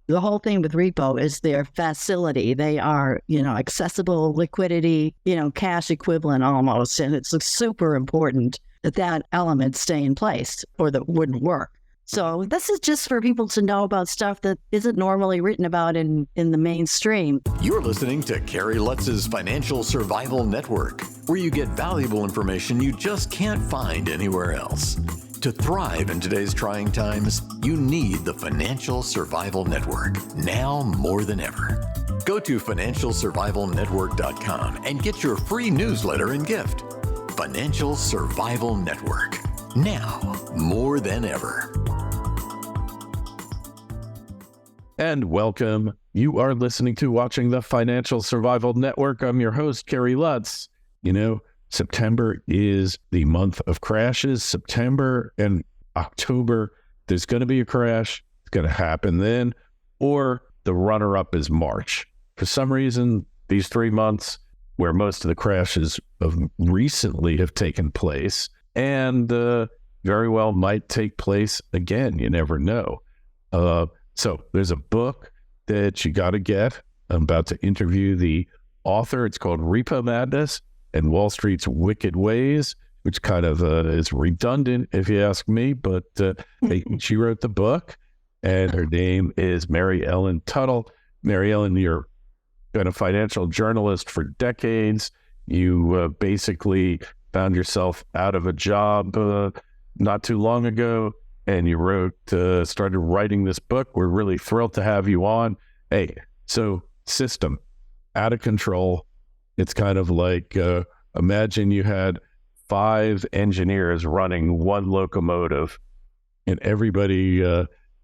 the whole thing with repo is their facility. They are, accessible liquidity, cash equivalent almost. And it's super important that that element stay in place or that wouldn't work. So this is just for people to know about stuff that isn't normally written about in the mainstream. You're listening to Carrie Lutz's Financial Survival Network, where you get valuable information you just can't find anywhere else. To thrive in today's trying times, you need the Financial Survival Network, now more than ever. Go to financialsurvivalnetwork.com and get your free newsletter and gift. Financial Survival Network, now more than ever. And welcome. You are listening to Watching the Financial Survival Network. I'm your host, Carrie Lutz. September is the month of crashes. September and October, there's going to be a crash. It's going to happen then. Or the runner-up is March. For some reason, these 3 months where most of the crashes of recently have taken place and very well might take place again. You never know. So there's a book that you got to get. I'm about to interview the author. It's called Repo-Madness and Wall Street's Wicked Ways, which kind of is redundant if you ask me, but she wrote the book, and her name is Mary Ellen Tuthill. Mary Ellen, you've been a financial journalist for decades. You basically found yourself out of a job not too long ago, and you started writing this book. We're really thrilled to have you on. Hey, so system, out of control. It's kind of like, imagine you had 5 engineers running one locomotive and everybody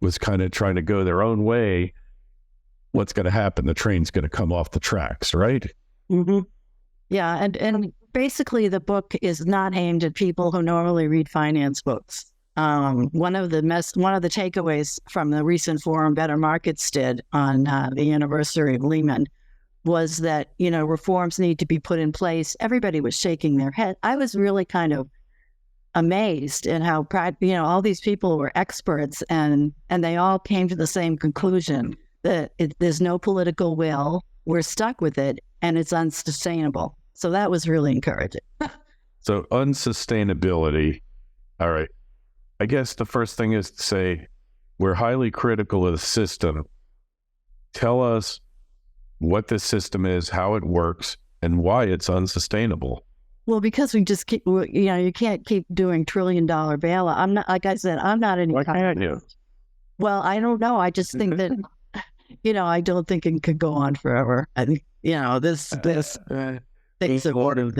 was kind of trying to go their own way. What's going to happen? The train's going to come off the tracks, right? Mm-hmm. Yeah, and basically the book is not aimed at people who normally read finance books. One of the takeaways from the recent forum Better Markets did on the anniversary of Lehman was that, reforms need to be put in place. Everybody was shaking their head. I was really kind of amazed at how, all these people were experts and they all came to the same conclusion that there's no political will. We're stuck with it and it's unsustainable. So that was really encouraging. So unsustainability. All right. I guess the first thing is to say we're highly critical of the system. Tell us what this system is, how it works, and why it's unsustainable. Well, because we just keep, you can't keep doing $1 trillion bailout. I'm not, like I said, I'm not an Why can't you? Well, I don't know. I just think that, I don't think it could go on forever. I think, this thing's important.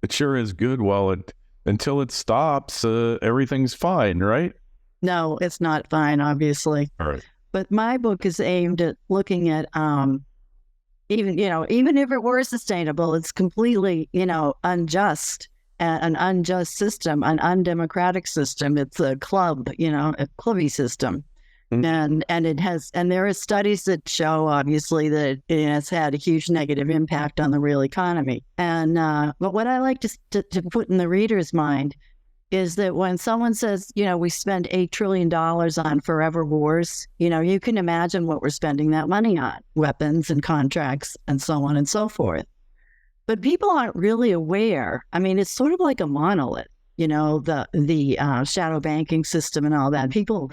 It sure is good until it stops, everything's fine, right? No, it's not fine, obviously. All right. But my book is aimed at looking at, even if it were sustainable, it's completely, unjust, an unjust system, an undemocratic system. It's a club, a clubby system. Mm-hmm. And there are studies that show, obviously, that it has had a huge negative impact on the real economy. And but what I like to put in the reader's mind is that when someone says, we spend $8 trillion on forever wars, you can imagine what we're spending that money on, weapons and contracts and so on and so forth. But people aren't really aware. I mean, it's sort of like a monolith, the shadow banking system and all that. People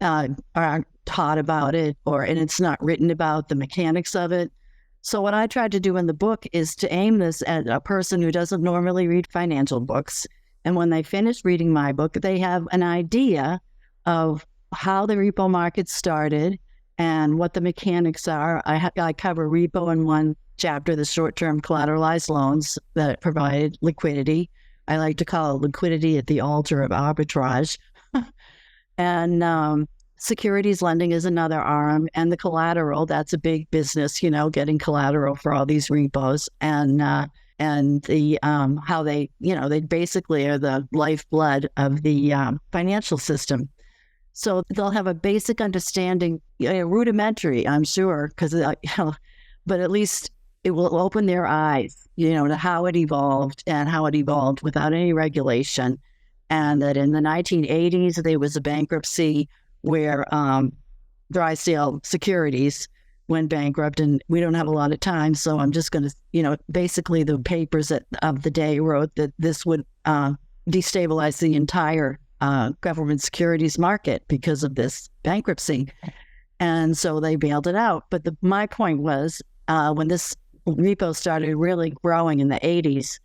aren't taught about it and it's not written about the mechanics of it. So what I tried to do in the book is to aim this at a person who doesn't normally read financial books. And when they finish reading my book, they have an idea of how the repo market started and what the mechanics are. I cover repo in one chapter, the short-term collateralized loans that provided liquidity. I like to call it liquidity at the altar of arbitrage. And securities lending is another arm. And the collateral, that's a big business, getting collateral for all these repos. And the how they basically are the lifeblood of the financial system. So they'll have a basic understanding, rudimentary, I'm sure, because but at least it will open their eyes, to how it evolved and how it evolved without any regulation, and that in the 1980s there was a bankruptcy where Drysdale Securities went bankrupt, and we don't have a lot of time, so I'm just going to, basically the papers of the day wrote that this would destabilize the entire government securities market because of this bankruptcy. And so they bailed it out. But my point was, when this repo started really growing in the 80s,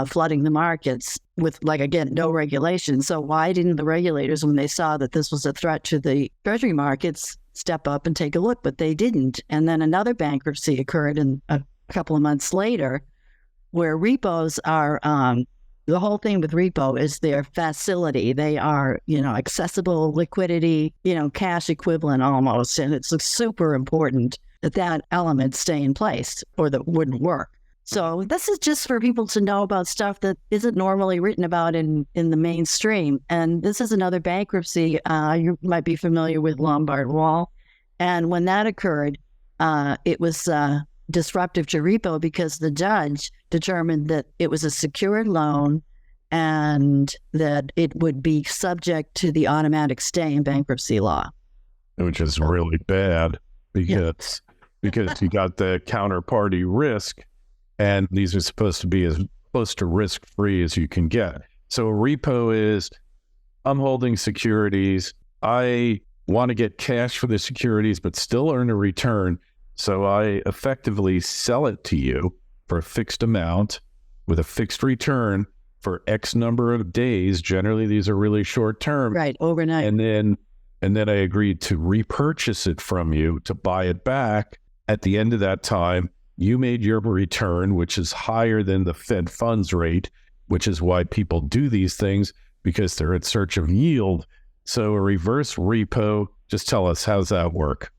flooding the markets with, again, no regulation. So why didn't the regulators, when they saw that this was a threat to the treasury markets, step up and take a look? But they didn't. And then another bankruptcy occurred a couple of months later, where repos are, the whole thing with repo is their facility. They are, accessible liquidity, cash equivalent almost. And it's super important that element stay in place or that wouldn't work. So this is just for people to know about stuff that isn't normally written about in the mainstream. And this is another bankruptcy. You might be familiar with Lombard Wall. And when that occurred, it was disruptive to repo because the judge determined that it was a secured loan and that it would be subject to the automatic stay in bankruptcy law. Which is really bad because you got the counterparty risk. And these are supposed to be as close to risk-free as you can get. So a repo is, I'm holding securities. I want to get cash for the securities, but still earn a return. So I effectively sell it to you for a fixed amount with a fixed return for X number of days. Generally, these are really short term. Right, overnight. And then I agreed to repurchase it from you to buy it back. At the end of that time, you made your return, which is higher than the Fed funds rate, which is why people do these things, because they're in search of yield. So a reverse repo, just tell us, how's that work?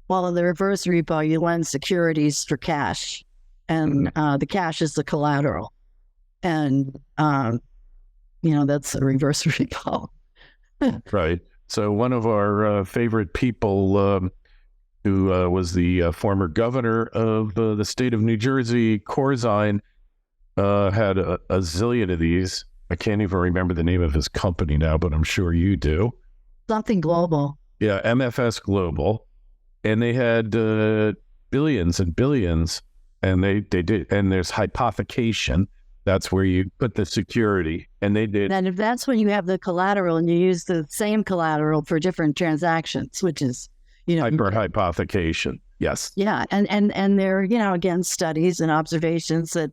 Well, in the reverse repo, you lend securities for cash, and the cash is the collateral. And, that's a reverse repo. Right. So one of our favorite people, who was the former governor of the state of New Jersey, Corzine, had a zillion of these. I can't even remember the name of his company now, but I'm sure you do. Something global. Yeah, MFS Global. And they had billions and billions, and they did. And there's hypothecation. That's where you put the security, and they did. And if that's when you have the collateral and you use the same collateral for different transactions, which is, hyper-hypothecation. Yes. Yeah. And there, again, studies and observations that,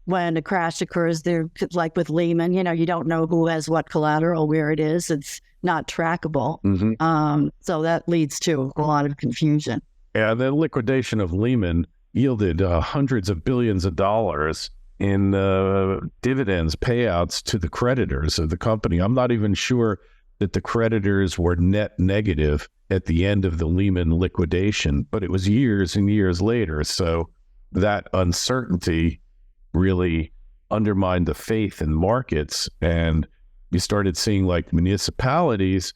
when a crash occurs, they're like with Lehman, you don't know who has what collateral, where it is. It's not trackable. Mm-hmm. So that leads to a lot of confusion. Yeah. The liquidation of Lehman yielded hundreds of billions of dollars in dividends, payouts to the creditors of the company. I'm not even sure that the creditors were net negative at the end of the Lehman liquidation, but it was years and years later. So that uncertainty really undermined the faith in markets. And you started seeing like municipalities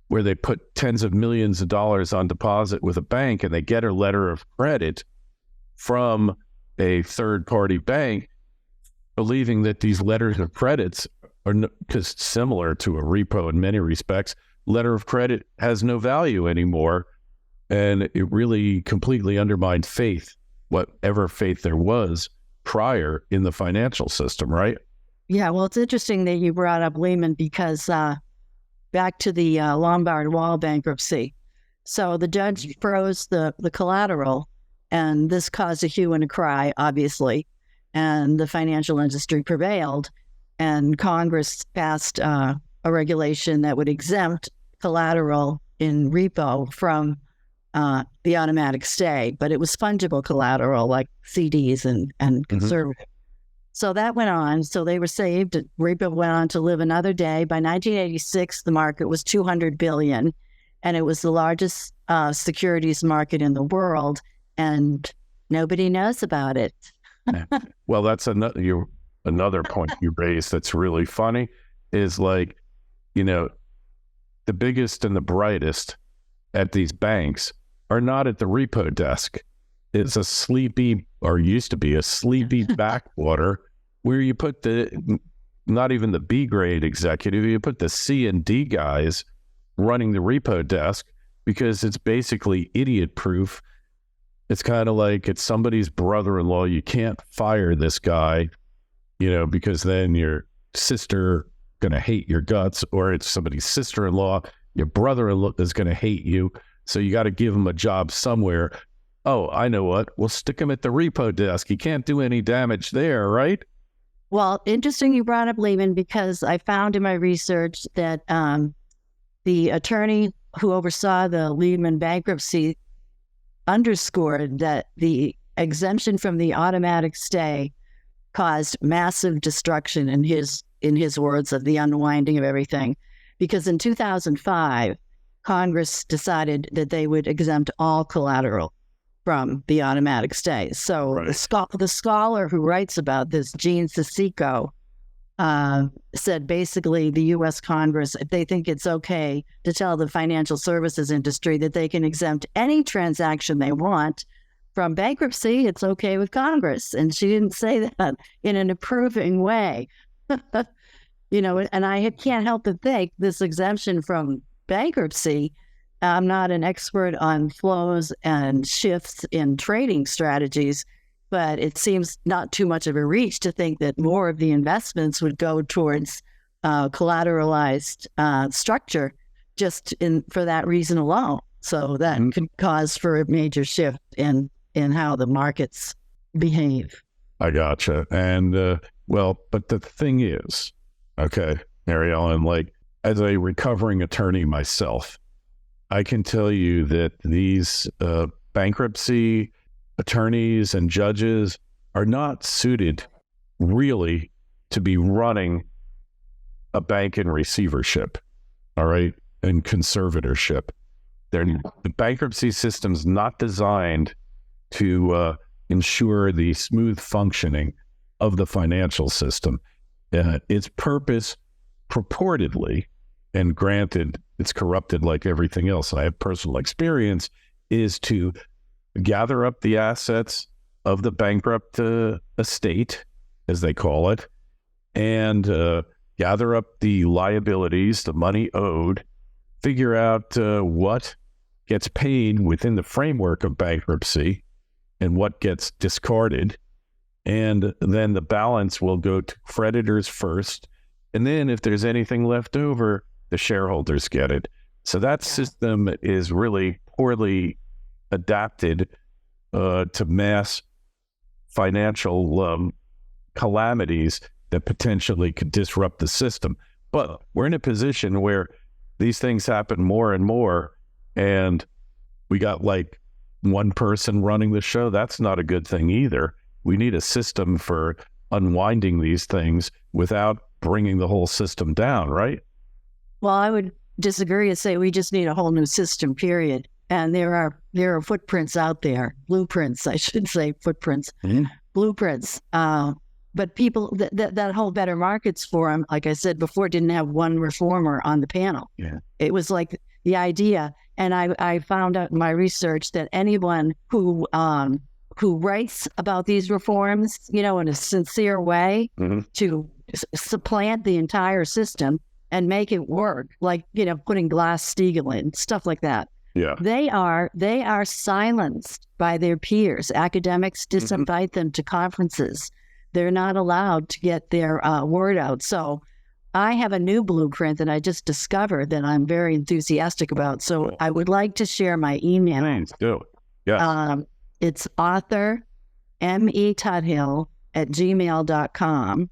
where they put tens of millions of dollars on deposit with a bank, and they get a letter of credit from a third-party bank, believing that these letters of credits are because similar to a repo in many respects, letter of credit has no value anymore. And it really completely undermined faith, whatever faith there was prior in the financial system, right? Yeah, well, it's interesting that you brought up Lehman because back to the Lombard Wall bankruptcy. So the judge froze the collateral, and this caused a hue and a cry, obviously. And the financial industry prevailed, and Congress passed a regulation that would exempt collateral in repo from the automatic stay, but it was fungible collateral like CDs and conservative. So that went on. So they were saved. Repo went on to live another day. By 1986, the market was $200 billion, and it was the largest securities market in the world, and nobody knows about it. Well, that's another point you raised that's really funny is like, the biggest and the brightest at these banks are not at the repo desk. It's a sleepy, or used to be a sleepy backwater where you put not even the B grade executive, you put the C and D guys running the repo desk, because it's basically idiot proof. It's kind of like it's somebody's brother-in-law. You can't fire this guy, because then your sister going to hate your guts, or it's somebody's sister-in-law. Your brother-in-law is going to hate you. So you got to give him a job somewhere. Oh, I know what. We'll stick him at the repo desk. He can't do any damage there, right? Well, interesting you brought up Lehman, because I found in my research that the attorney who oversaw the Lehman bankruptcy underscored that the exemption from the automatic stay caused massive destruction, in his words, of the unwinding of everything. Because in 2005, Congress decided that they would exempt all collateral from the automatic stay. So right. the scholar who writes about this, Gene Sisico, said basically the U.S. Congress, if they think it's okay to tell the financial services industry that they can exempt any transaction they want from bankruptcy, it's okay with Congress. And she didn't say that in an approving way. And I can't help but think this exemption from bankruptcy, I'm not an expert on flows and shifts in trading strategies, but it seems not too much of a reach to think that more of the investments would go towards collateralized structure just for that reason alone. So that could cause for a major shift in how the markets behave. I gotcha. And but the thing is, okay, Mary Ellen, like as a recovering attorney myself, I can tell you that these bankruptcy attorneys and judges are not suited really to be running a bank in receivership, all right, and conservatorship. The bankruptcy system's not designed to ensure the smooth functioning of the financial system. Its purpose, purportedly, and granted, it's corrupted like everything else, and I have personal experience, is to gather up the assets of the bankrupt estate, as they call it, and gather up the liabilities, the money owed, figure out what gets paid within the framework of bankruptcy and what gets discarded. And then the balance will go to creditors first. And then if there's anything left over, the shareholders get it. So that system is really poorly adapted to mass financial calamities that potentially could disrupt the system. But we're in a position where these things happen more and more, and we got like one person running the show. That's not a good thing either. We need a system for unwinding these things without bringing the whole system down, right? Well, I would disagree and say we just need a whole new system, period. And there are footprints out there, blueprints, I should say, footprints, blueprints. But people, that whole Better Markets Forum, like I said before, didn't have one reformer on the panel. Yeah. It was like the idea. And I found out in my research that anyone who writes about these reforms, in a sincere way to supplant the entire system and make it work, like, putting Glass-Steagall in, stuff like that. Yeah. They are silenced by their peers. Academics disinvite them to conferences. They're not allowed to get their word out. So I have a new blueprint that I just discovered that I'm very enthusiastic about. So I would like to share my email. Thanks. Do. Yeah. It's author me.tuthill @gmail.com.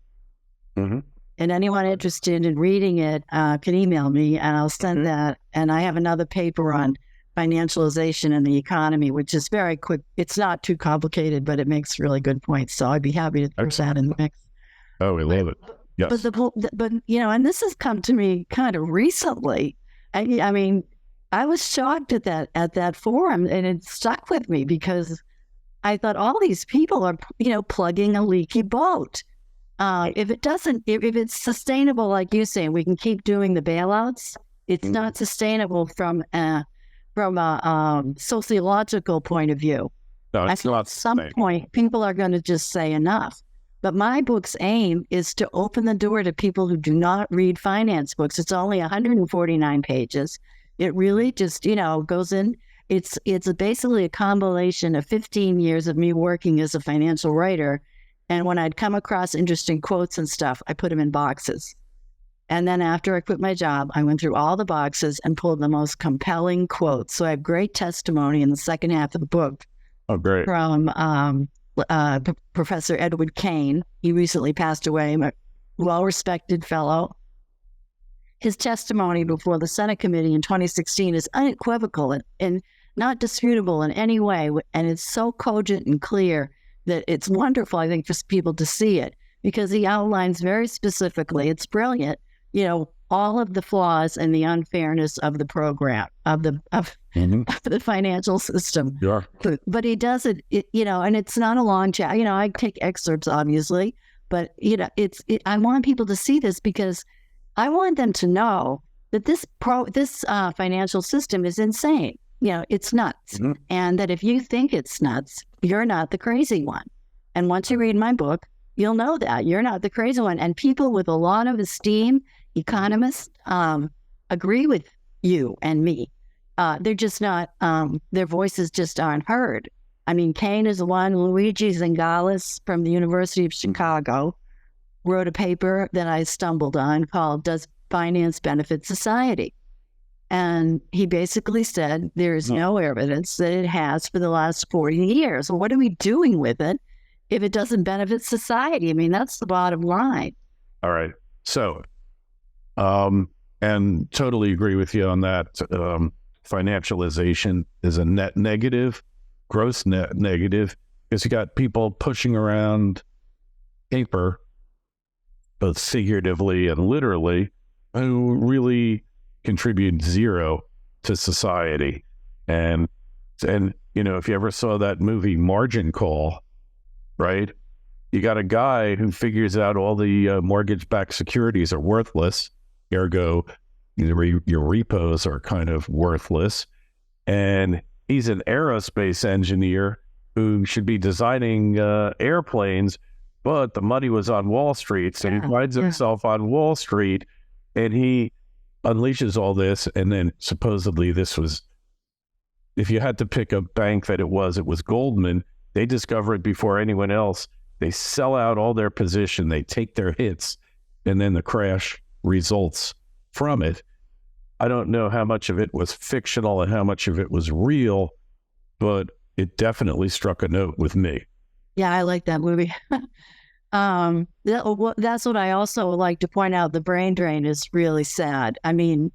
And anyone interested in reading it can email me, and I'll send that. And I have another paper on financialization in the economy, which is very quick. It's not too complicated, but it makes really good points. So I'd be happy to throw that in the mix. Oh, we love it. Yes. But and this has come to me kind of recently. I mean, I was shocked at that forum, and it stuck with me because I thought all these people are, plugging a leaky boat. If it's sustainable, like you say, we can keep doing the bailouts. It's not sustainable from a sociological point of view. No, it's not. At some point, people are going to just say enough. But my book's aim is to open the door to people who do not read finance books. It's only 149 pages. It really just, goes in. It's basically a combination of 15 years of me working as a financial writer. And when I'd come across interesting quotes and stuff, I put them in boxes. And then after I quit my job, I went through all the boxes and pulled the most compelling quotes. So I have great testimony in the second half of the book. Oh, great. From Professor Edward Kane. He recently passed away, a well-respected fellow. His testimony before the Senate committee in 2016 is unequivocal and not disputable in any way. And it's so cogent and clear that it's wonderful, I think, for people to see it, because he outlines very specifically, it's brilliant, all of the flaws and the unfairness of the program, of the financial system. Yeah. But he does it, and it's not a long chat. I take excerpts, obviously, but, I want people to see this because I want them to know that this financial system is insane. It's nuts. Mm-hmm. And that if you think it's nuts, you're not the crazy one. And once you read my book, you'll know that you're not the crazy one. And people with a lot of esteem, economists, agree with you and me. They're just not, their voices just aren't heard. I mean, Kane is one. Luigi Zingales from the University of Chicago wrote a paper that I stumbled on called Does Finance Benefit Society? And he basically said there is no evidence that it has for the last 40 years. Well, what are we doing with it if it doesn't benefit society? I mean, that's the bottom line. All right. So, and totally agree with you on that. Financialization is a net negative, gross net negative, because you got people pushing around paper, both figuratively and literally, who really contribute zero to society. And if you ever saw that movie Margin Call, right? You got a guy who figures out all the mortgage-backed securities are worthless, ergo your repos are kind of worthless. And he's an aerospace engineer who should be designing airplanes, but the money was on Wall Street. So he finds himself on Wall Street and he unleashes all this. And then supposedly this was, if you had to pick a bank that it was Goldman. They discover it before anyone else. They sell out all their position. They take their hits, and then the crash results from it. I don't know how much of it was fictional and how much of it was real, but it definitely struck a note with me. Yeah, I like that movie. That's what I also like to point out. The brain drain is really sad. I mean,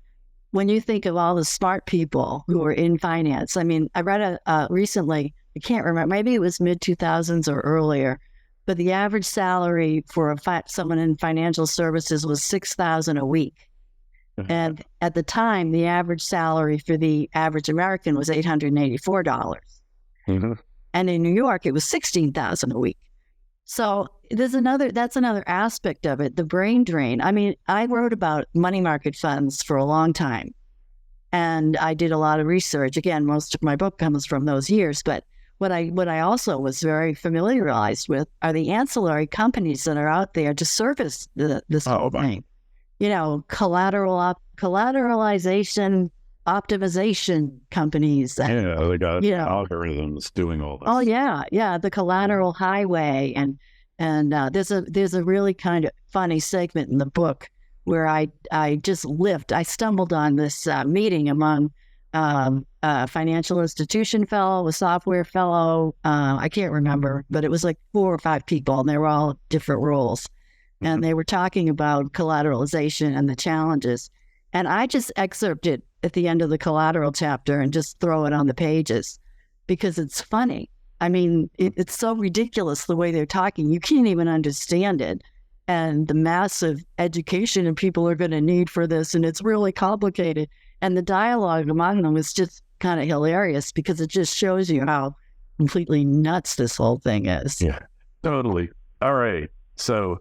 when you think of all the smart people who are in finance, I mean, I read recently, I can't remember, maybe it was mid-2000s or earlier, but the average salary for someone in financial services was $6,000 a week. Mm-hmm. And at the time, the average salary for the average American was $884. Mm-hmm. And in New York, it was $16,000 a week. So that's another aspect of it, the brain drain. I mean, I wrote about money market funds for a long time, and I did a lot of research. Again, most of my book comes from those years, but what I also was very familiarized with are the ancillary companies that are out there to service this whole thing. Collateralization, optimization companies. Yeah, they got algorithms doing all this. Oh yeah, the collateral highway, and there's a really kind of funny segment in the book where I stumbled on this meeting among a financial institution fellow, a software fellow, I can't remember, but it was like 4 or 5 people, and they were all different roles. And they were talking about collateralization and the challenges. And I just excerpted at the end of the collateral chapter and just throw it on the pages because it's funny. I mean, it's so ridiculous the way they're talking. You can't even understand it. And the massive education and people are going to need for this, and it's really complicated. And the dialogue among them is just kind of hilarious because it just shows you how completely nuts this whole thing is. Yeah, totally. All right. So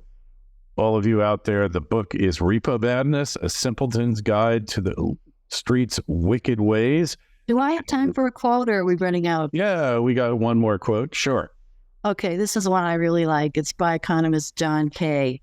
all of you out there, the book is Repo-Madness, A Simpleton's Guide to the Street's Wicked Ways. Do I have time for a quote, or are we running out? Yeah, we got one more quote. Sure. Okay, this is one I really like. It's by economist John Kay.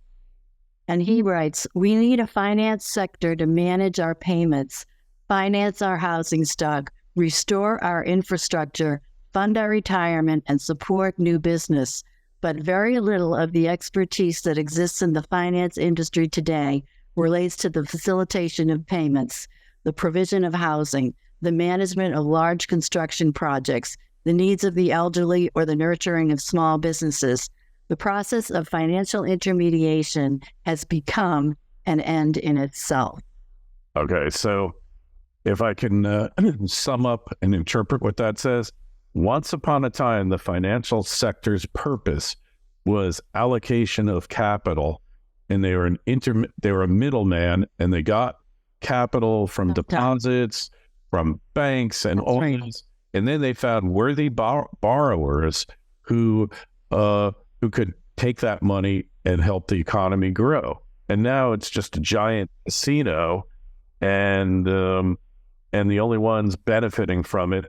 And he writes, "We need a finance sector to manage our payments finance our housing stock, restore our infrastructure, fund our retirement, and support new business. But very little of the expertise that exists in the finance industry today relates to the facilitation of payments, the provision of housing, the management of large construction projects, the needs of the elderly, or the nurturing of small businesses. The process of financial intermediation has become an end in itself. Okay, so if I can sum up and interpret what that says, once upon a time, the financial sector's purpose was allocation of capital, and they were a middleman, and they got capital from deposits, from banks, and all this. And then they found worthy borrowers who could take that money and help the economy grow. And now it's just a giant casino, and the only ones benefiting from it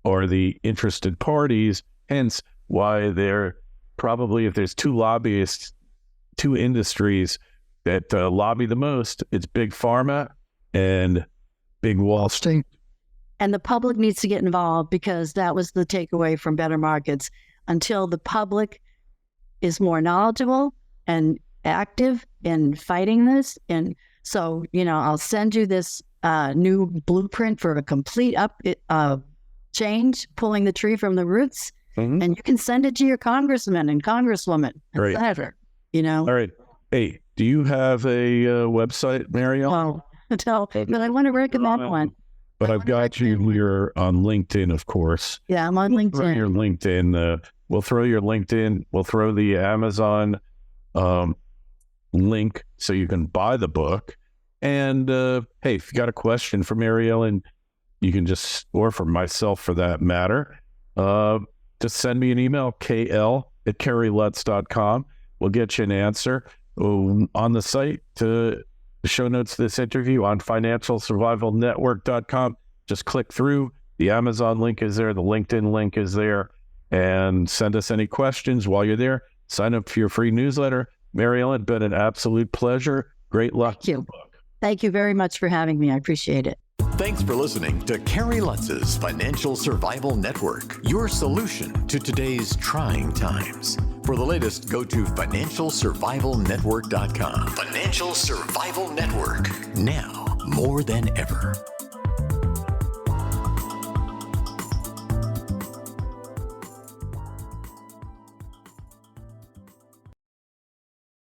are the interested parties. Hence, why they're probably, if there's two industries that lobby the most, it's big pharma and big Wall Street. And the public needs to get involved, because that was the takeaway from Better Markets. Until the public is more knowledgeable and active in fighting this. And so, I'll send you this new blueprint for a complete change, pulling the tree from the roots. Mm-hmm. And you can send it to your congressman and congresswoman, and senator, All right. Hey, do you have a website, Marielle? No, but I want to recommend one. But I've got you. You're on LinkedIn, of course. Yeah, I'm on LinkedIn. Throw your LinkedIn. We'll throw your LinkedIn. We'll throw the Amazon link so you can buy the book. And hey, if you got a question for Marielle, and you can or for myself for that matter, just send me an email, kl@kerrylutz.com. We'll get you an answer on the site. To the show notes of this interview on financialsurvivalnetwork.com. Just click through. The Amazon link is there. The LinkedIn link is there. And send us any questions while you're there. Sign up for your free newsletter. Marielle, it's been an absolute pleasure. Great luck. Thank you. Thank you very much for having me. I appreciate it. Thanks for listening to Kerry Lutz's Financial Survival Network, your solution to today's trying times. For the latest, go to financialsurvivalnetwork.com. Financial Survival Network, now more than ever.